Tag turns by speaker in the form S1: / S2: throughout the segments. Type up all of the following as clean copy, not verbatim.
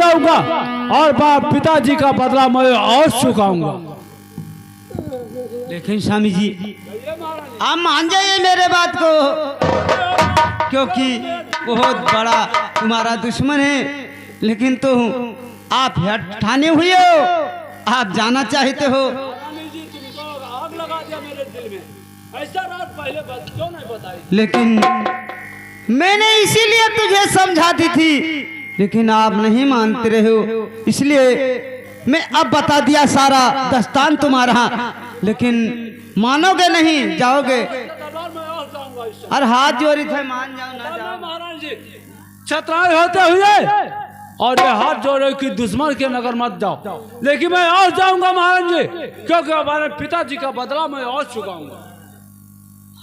S1: जाऊंगा और बाप पिताजी का बदला मैं और चुकाऊंगा।
S2: लेकिन स्वामी जी आप मान जाइए मेरे बात को, क्योंकि बहुत बड़ा तुम्हारा दुश्मन है। लेकिन तो आप ठाने हुए हो, आप जाना चाहते हो।
S1: आग लगा दिया मेरे दिल में, ऐसा रात पहले क्यों नहीं बताई?
S2: लेकिन मैंने इसीलिए तुझे समझाती थी, लेकिन आप नहीं मानते रहे हो, इसलिए मैं अब बता दिया सारा दस्तान तुम्हारा। लेकिन मानोगे नहीं, जाओगे। और हाथ जोड़ी थे, मान जाओ ना जाओ।
S1: महाराज जी छतराए होते हुए और ये हाथ जोड़े कि दुश्मन के नगर मत जाओ, लेकिन मैं और जाऊंगा महाराज जी, क्योंकि हमारे पिताजी का बदला मैं और चुकाऊंगा।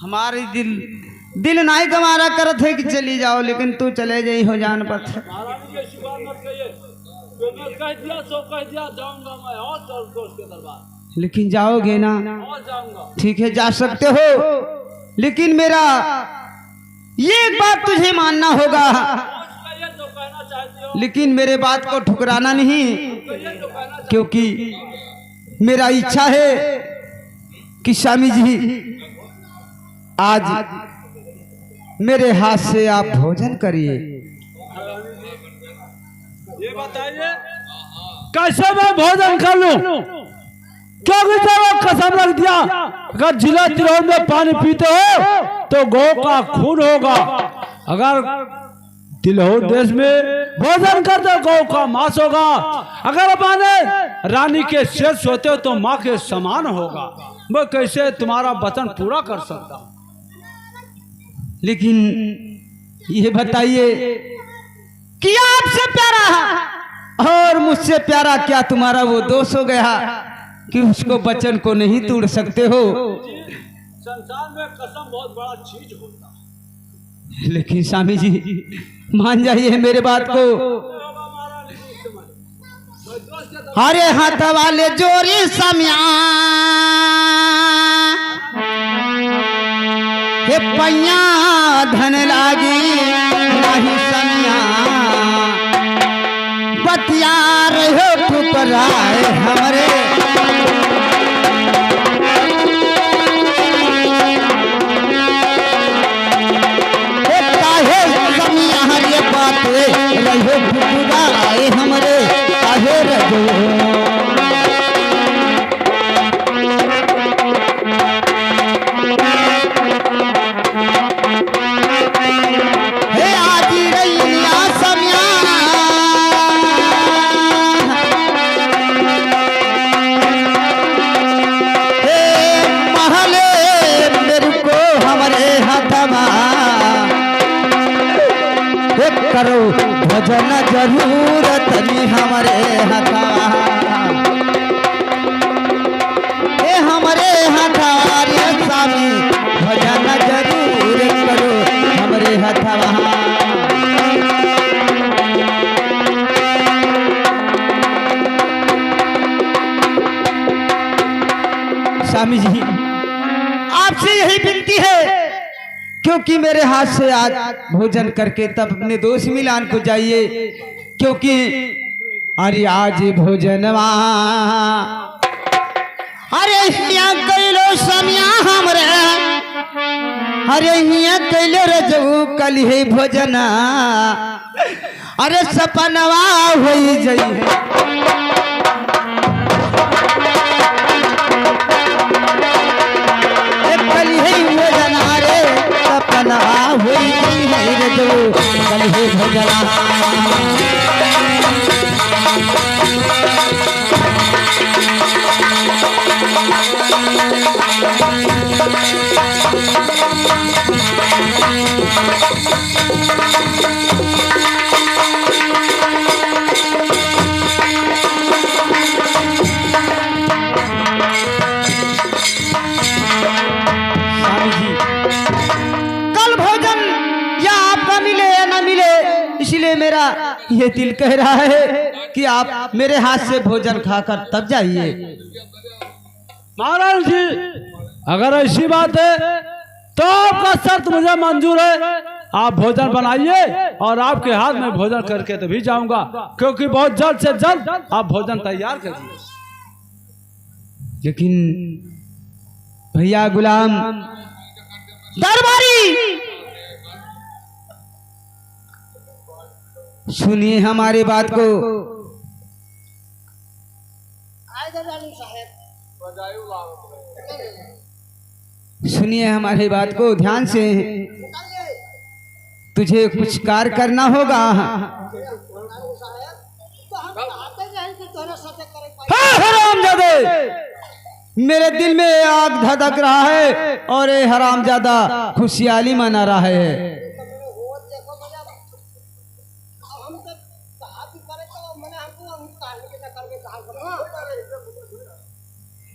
S2: हमारी दिल नहीं गंवारा करत है कि चली जाओ, लेकिन तू चले जाई हो जान पर।
S1: महाराज जी ऐसी बात मत कहिए, कह दिया सो कह दिया, जाऊंगा मैं और दोस्त के दरबार।
S2: लेकिन जाओगे ना?
S1: और जाऊंगा।
S2: ठीक है, जा सकते हो, लेकिन मेरा ये बात तुझे मानना होगा।
S1: तो कहना चाहती हो,
S2: लेकिन मेरे बात को ठुकराना नहीं, क्योंकि मेरा इच्छा है कि स्वामी जी आज मेरे हाथ से आप भोजन करिए।
S1: ये बताइए कैसे मैं भोजन कर लूं? क्योंकि जब कसम रख दिया अगर जिला तिरौल में पानी पीते हो तो गौ का खून होगा, अगर तिलौर देश में भोजन करते गौ का मांस होगा, अगर अपने रानी के शेष होते हो तो माँ के समान होगा। मैं कैसे तुम्हारा वचन पूरा कर सकता हूँ?
S2: लेकिन ये बताइए कि आपसे प्यारा और मुझसे प्यारा क्या तुम्हारा वो दोष हो गया कि उसको वचन को नहीं तोड़ सकते हो?
S1: संसार में कसम बहुत बड़ा चीज होता है।
S2: लेकिन स्वामी जी मान जाइए मेरे बात को। हरे हाथ वाले जोरी समिया हे पैया धन लागी नहीं समिया, बतिया रहो ठुकराए हमरे। रहो ठुकराए हमरे काहे रहो। करो भजन जरूरत नहीं हमारे हथा, हे हमारे हथारी स्वामी भजन जरूर करो हमारे हथा। स्वामी जी आपसे यही विनती है, क्योंकि मेरे हाथ से आज भोजन करके तब अपने दोस्त मिलान को जाइए, क्योंकि अरे आज भोजनवा अरे हिया कैलो समिया हमरे, अरे हिया कैले रजऊ कल है भोजना, अरे सपनवा होई जाइए। कल हे भजला मेरा ये दिल कह रहा है कि आप मेरे हाथ से भोजन खाकर तब जाइए।
S1: महाराज जी अगर ऐसी बात है तो आपका शर्त मुझे मंजूर है, आप भोजन बनाइए और आपके हाथ में भोजन करके तभी जाऊंगा, क्योंकि बहुत जल्द से जल्द आप भोजन तैयार करिए।
S2: लेकिन भैया गुलाम दरबारी, सुनिए हमारी बात को। सुनिए हमारी बात को ध्यान से। तुझे कुछ कार्य करना होगा। हाँ हरामजादे, मेरे दिल में आग धधक रहा है और ये हरामजादा खुशहाली मना रहा है।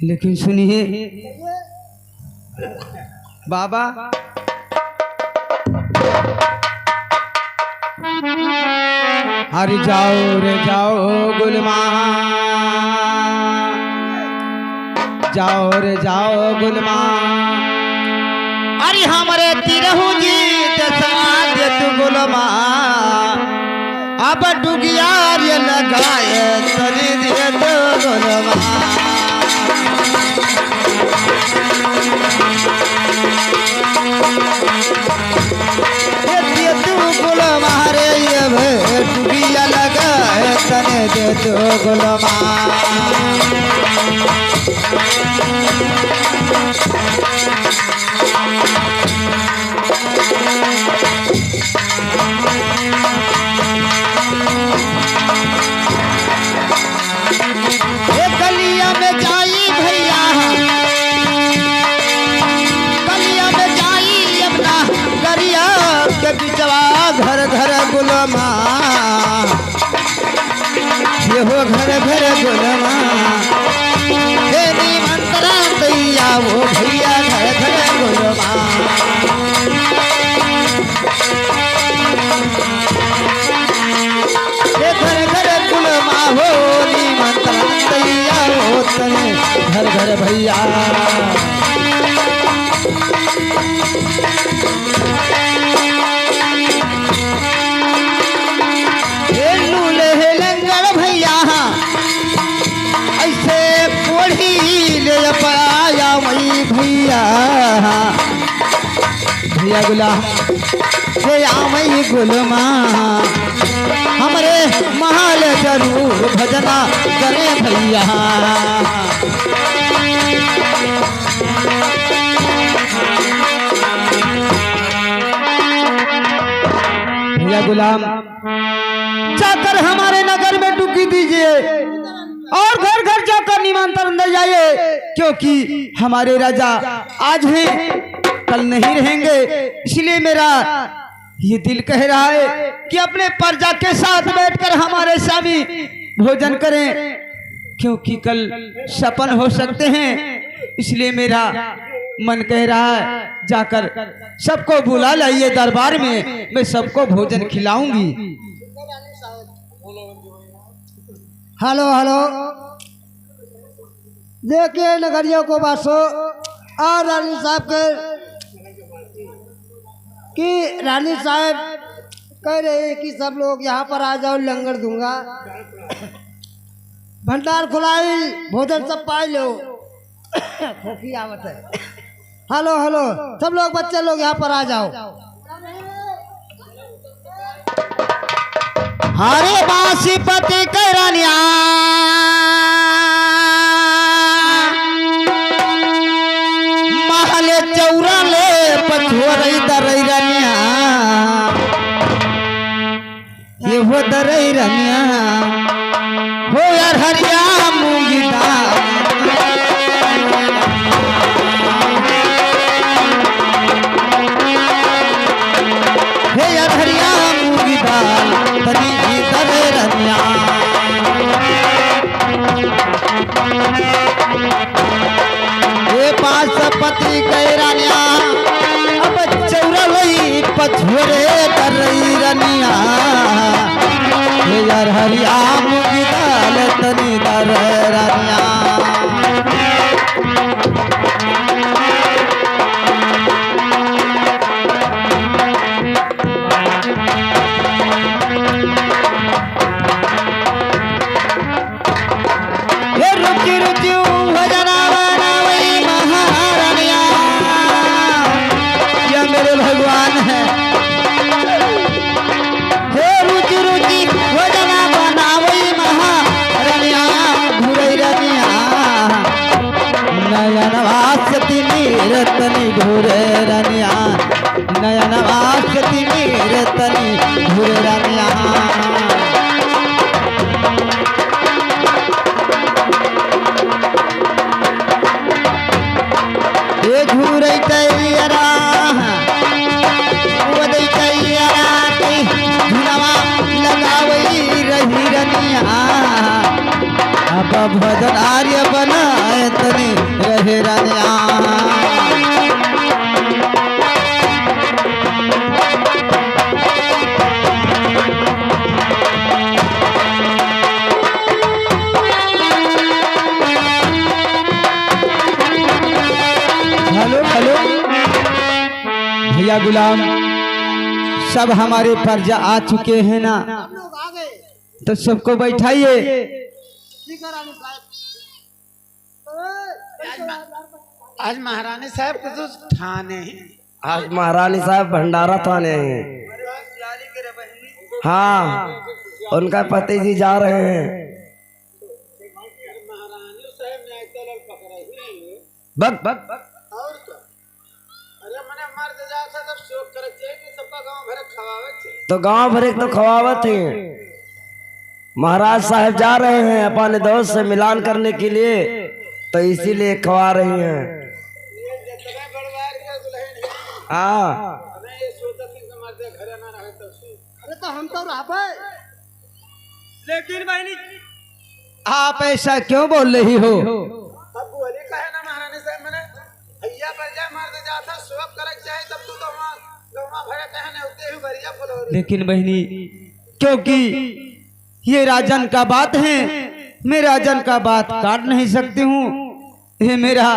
S2: लेकिन सुनिए बाबा, अरे जाओ रे जाओ गुलमा, जाओ रे जाओ गुलमा, अरे हमारे तिरहू जी समाज तू गुलमा, अब डुगिया रे लगाए तरी दिए तो गुलमा। तने दे दो गुलमा, गलिया में जाई भैया, गलिया में जाई अपना गरिया के बिचवा घर घर गुलमा, ये हो घर घर गुलमा, हे निमंत्रा दैया वो भैया घर घर गुलमा। ये घर घर गुलमा हो निमंत्रा दैया वो तने घर घर भैया। भैया गुलाम हे आमई गुलमा, हमरे महल जरूर भजना करे भैया। भैया गुलाम जाकर हमारे नगर में डुबकी दीजिए और घर घर जाकर निमंत्रण दे जाइए, क्योंकि हमारे राजा आज हैं कल नहीं रहेंगे। इसलिए मेरा ये दिल कह रहा है कि अपने प्रजा के साथ बैठकर हमारे स्वामी भोजन करें, क्योंकि कल सपन हो सकते हैं। इसलिए मेरा मन कह रहा है जाकर सबको बुला लाइए दरबार में, मैं सबको भोजन खिलाऊंगी।
S3: हेलो हेलो, देखिए नगरियों को बासो और रानी साहब के कि रानी साहब कह रहे कि सब लोग यहाँ पर आ जाओ, लंगर दूंगा, भंडार खुलाई, भोजन सब पाई लो। खोखी आवत है। हेलो हेलो, सब लोग बच्चे लोग यहाँ पर आ जाओ।
S2: हरे बासीपति कैरानिया महल चौरा ले पछुरई दरई रनिया, ये हो दरई रनिया हो यार हरिया मूंगी दाल, हे यार हरिया मूंगी दाल तनी दरई रनिया। ये बासीपति कैरानिया अब चौरा लई पछुरे दरई रनिया, हे यार हरिया मूंगी दाल तनी दरई रनिया। तनी घूरे रानिया ये घूरे तैयारा वदई तैयारा के झुलवा लगावई रही रनिया अब भजन आर्य बनाए तनी रहे रानिया हेलो हेलो भैया गुलाम सब हमारे पर्जा आ चुके हैं ना
S3: लोग आ गए
S2: तो सबको बैठाइए
S3: ठीक है रानी साहब
S4: आज महारानी साहब को तो थाने
S5: आज महारानी साहब भंडारा थाने हैं। हाँ, उनका पति जी जा रहे हैं।
S4: महारानी साहब ने पकड़े
S5: बक बक
S4: और क्या? अरे मैंने मर्द जाता तब शोक करे चाहिए कि सबका गांव भर खवावे थे।
S5: तो गांव भर एक तो खवावत है। महाराज साहब जा रहे हैं अपने दोस्त से मिलान करने के लिए, तो इसीलिए खवा रही हैं।
S4: ये जतने बड़वार के दुल्हन है।
S5: हाँ,
S4: हमें ये सोचा कि मर्द घर ना रहे तो सही।
S3: अरे तो हम तो रह पाए
S4: लेकिन बहनी
S2: आप ऐसा क्यों बोल रही हो
S4: अब बोले कहे ना महारानी साहब मैंने भैया पर जा मर्द जाता शोक करे चाहे तब तू तो वहाँ गौवा भरे कहने होते ही बरिया फुल
S2: लेकिन बहनी क्योंकि ये राजन का बात है, मैं राजन का बात काट नहीं सकती हूँ। ये मेरा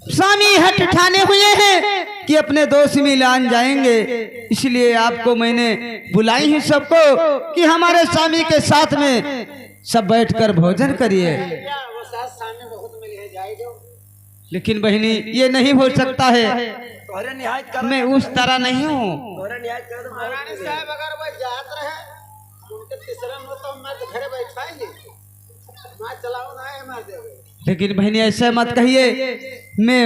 S2: स्वामी हट ठाने हुए हैं कि अपने दोस्त मिलान जाएंगे, इसलिए आपको मैंने बुलाई हूँ सबको कि हमारे स्वामी के साथ में सब बैठकर भोजन करिए।
S4: वो साथ सामने बहुत मिल है जाएगा।
S2: लेकिन बहनी ये नहीं हो सकता है,
S5: तोहरे निहायत कर
S2: मैं उस तरह नहीं हूँ।
S5: तोहरे निहायत कर दो।
S4: महारानी साहब अगर वो जात रहे उनके तीसरा में तो मर्द घरे बैठाएंगे माँ चलाओ ना है मार देवे।
S2: लेकिन बहनी ऐसे मत कहिए, मैं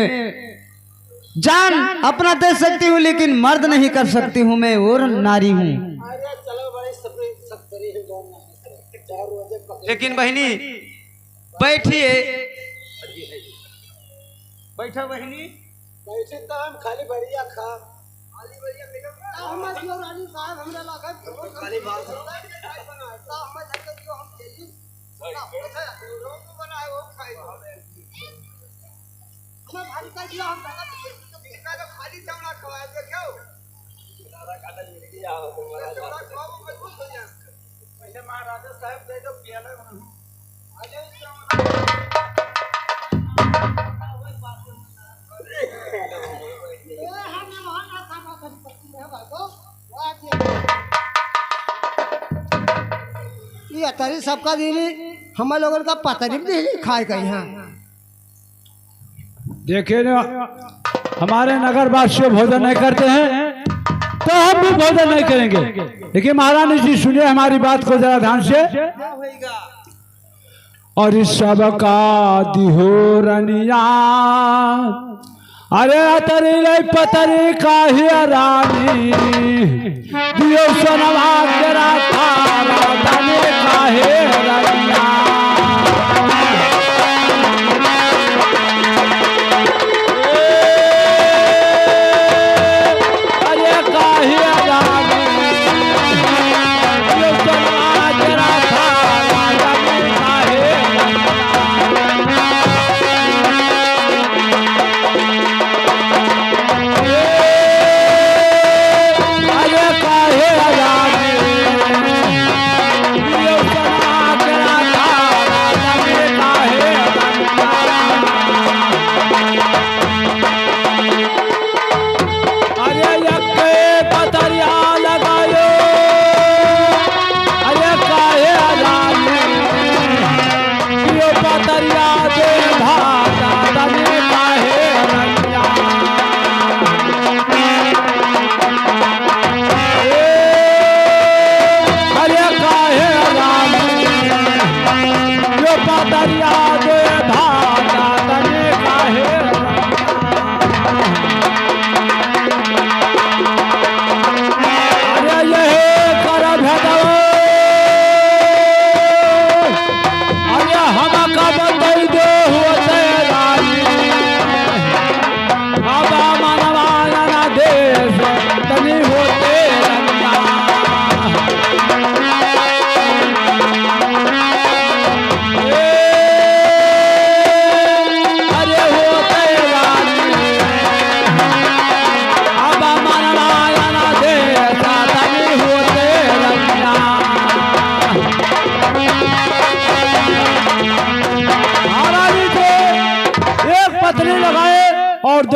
S2: जान अपना दे सकती हूँ लेकिन मर्द नहीं कर सकती हूँ, मैं और नारी हूँ।
S4: अरे चलो बड़ी सफरी है दोनों में 4 बजे पकड़।
S2: लेकिन बहनी बैठिए, बैठो बहनी।
S4: बैठे तो हम खाली बढ़िया खा
S3: खाली बढ़िया मिलो हम दियो रानी साहब हमरा लागत खाली बात हम धक्के दियो हम चली रोग बनाए वो खाई हम भारी का दिया हम दादा का खाली चमड़ा खवाए तो क्यों दादा काटा मिल गया हो तुम्हारा खवाओ मजबूत हो जाए।
S4: पहले महाराजा साहब दे दो पियाला
S3: ये अतरी सबका दीनी हम लोगों का पता नहीं खाए कहीं हाँ
S1: देखिए ना, हमारे नगर वासी भोजन नहीं करते हैं तो हम भी भोजन नहीं करेंगे। लेकिन महारानी जी सुनिए हमारी बात को जरा ध्यान से। और इस सब का दिहोरनिया अरे अतरी पतरी का ही रानी दियो सोनवा तेरा थारा दाने का है रनिया। अरे का ही रानी दियो सोनवा तेरा थारा दाने का है अरे काहे रानी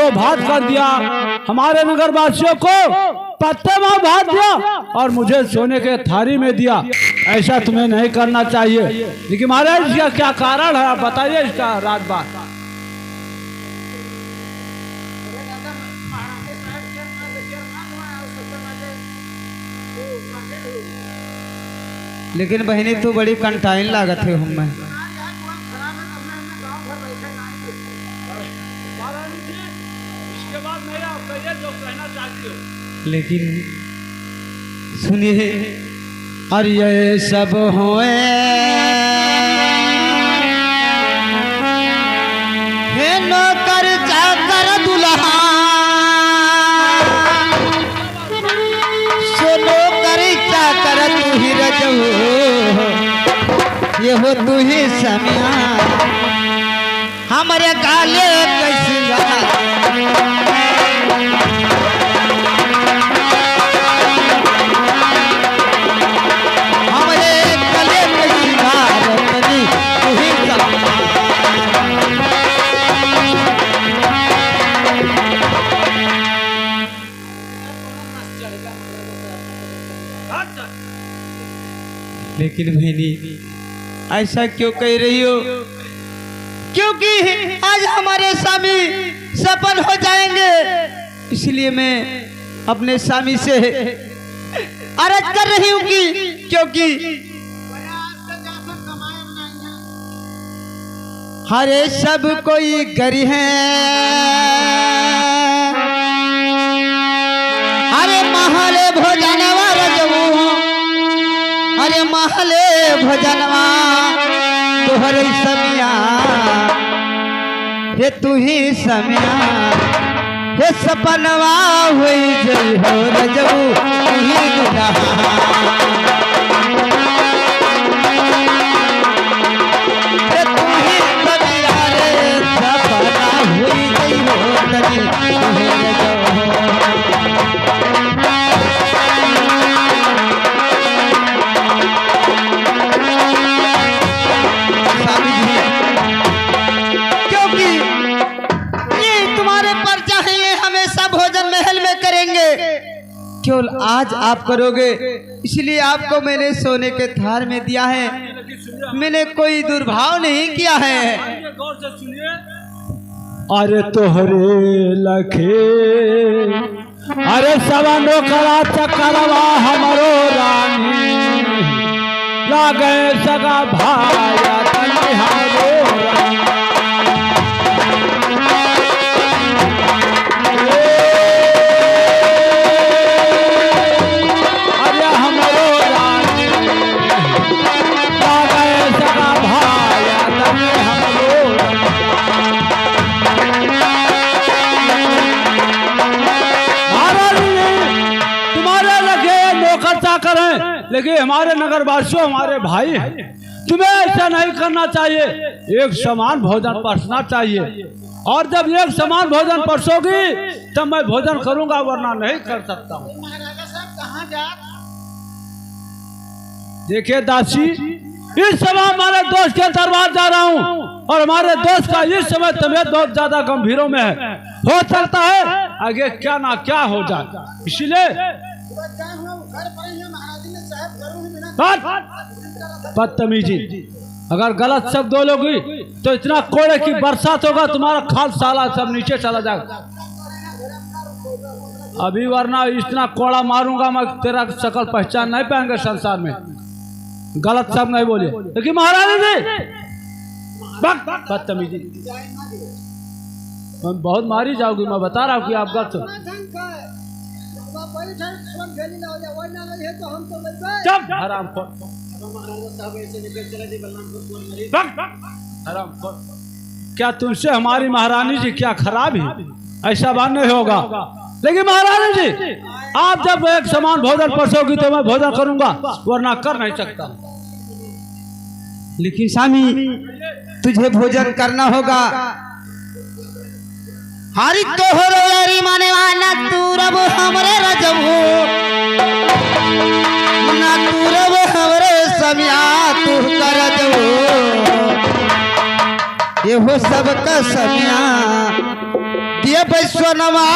S1: दो भात कर दिया, हमारे नगर वासियों को पत्ते में भात दिया और मुझे सोने के थारी में दिया। ऐसा तुम्हें नहीं करना चाहिए। लेकिन महाराज इसका क्या कारण है, आप बताइए इसका राज बात।
S2: लेकिन बहनी तू बड़ी कंटाइन लागत है हम में।
S1: इसके बाद मैं आप कहिए जो कहना चाहती हो।
S2: लेकिन सुनिए, और ये सब होए हे नौकर चाकर दुल्हा, सो नौकर चाकर तू ही रजऊ, ये हो तू ही समिया हमारे गाले कैसी लेकिन बहनी ऐसा क्यों कह रही हो? क्योंकि आज हमारे स्वामी सफल हो जाएंगे, इसलिए मैं अपने स्वामी से अर्ज कर रही हूँ कि क्योंकि हरे सब कोई गरी है, हरे महले भोजनवा रजऊ, हरे महले भोजनवा तोहरे समिया, हे तू ही समिया, हे सपनवा हुई जई हो रजऊ तू ही दुल्हा, हे तू ही समिया रे सपना हुई जई हो तनी तू ही रजऊ। केवल आज आप करोगे, इसलिए आपको मैंने सोने के थार में दिया है, मैंने कोई दुर्भाव नहीं किया है।
S1: गौर से सुनिए। अरे तोहरे लखे अरे सवनो करा चकरवा हमारो रानी, लागे सगा भाया तनी हमारो रानी। लेकिन हमारे नगर वासियों हमारे भाई हैं, तुम्हें ऐसा नहीं करना चाहिए। एक समान भोजन परसना चाहिए, और जब एक समान भोजन परसोगी तब मैं भोजन करूंगा, वरना नहीं कर सकता हूँ।
S4: महाराजा साहब कहाँ जा?
S1: देखिए दासी, इस समय हमारे दोस्त के दरबार जा रहा हूँ, और हमारे दोस्त का इस समय तबीयत बहुत ज्यादा गंभीरों में है। हो सकता है आगे क्या ना क्या हो जाए, इसलिए बदतमीजी, अगर गलत शब्द बोलोगी तो इतना कोड़े की बरसात होगा, तुम्हारा खाल साला सब नीचे चला जाएगा अभी, वरना इतना कोड़ा मारूंगा मैं तेरा शकल पहचान नहीं पाएंगे संसार में। गलत शब्द नहीं बोलिए। लेकिन महाराज जी बदतमीजी, मैं बहुत मारी जाओगी, मैं बता रहा हूँ कि आप गलत। क्या तुमसे हमारी महारानी जी क्या खराब है? ऐसा बात नहीं होगा। लेकिन महारानी जी, आप जब एक समान भोजन परसोगी तो मैं भोजन करूंगा, वरना कर नहीं सकता।
S2: लेकिन स्वामी तुझे भोजन करना होगा। हरि तोहरो यारी माने वाला तू रब हमरे रजबू, ना तू रब हमरे समिया तू कर दो, ये हो सबका समिया दिए वैश्व नमा